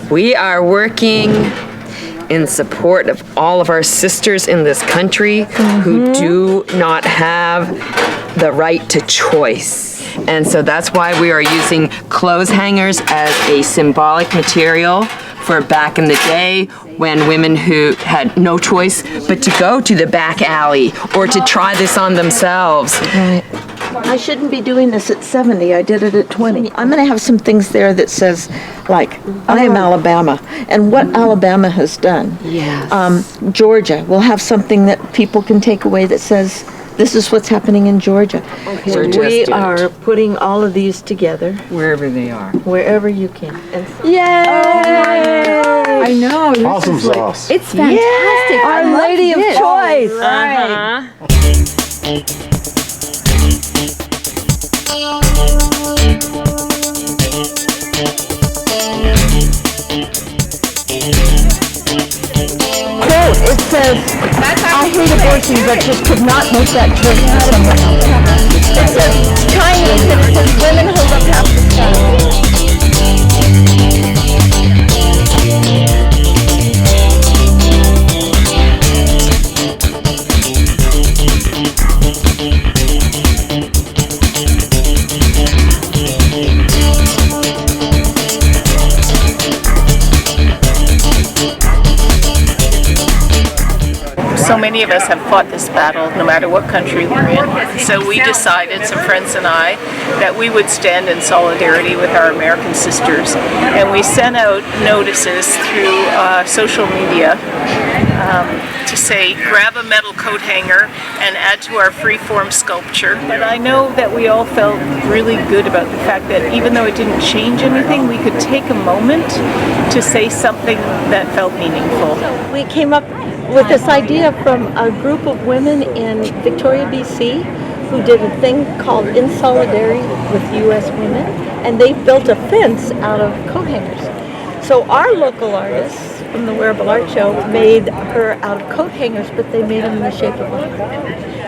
We are working in support of all of our sisters in this country who do not have the right to choice. And so that's why we are using clothes hangers as a symbolic material for back in the day when women who had no choice but to go to the back alley or to try this on themselves. Right. I shouldn't be doing this at 70. I did it at 20. I'm going to have some things there that says, like, I am Alabama, and what Alabama has done. Yes. Georgia will have something that people can take away that says, this is what's happening in Georgia. Okay. So we are putting all of these together. Wherever they are. Wherever you can. And Yay! I know. Awesome sauce. It's fantastic. Our Lady of Choice. Right. Quote, it says, I hate abortion, but just could not make that choice for someone else. It says, Chinese, and it says, women hold up half the sky. So many of us have fought this battle no matter what country we're in. So we decided, some friends and I, that we would stand in solidarity with our American sisters. And we sent out notices through social media to say, grab a metal coat hanger and add to our freeform sculpture. But I know that we all felt really good about the fact that even though it didn't change anything, we could take a moment to say something that felt meaningful. We came up with this idea from a group of women in Victoria, BC, who did a thing called In Solidarity with U.S. Women, and they built a fence out of coat hangers. So our local artists from the Wearable Art Show made her out of coat hangers, but they made them in the shape of a heart.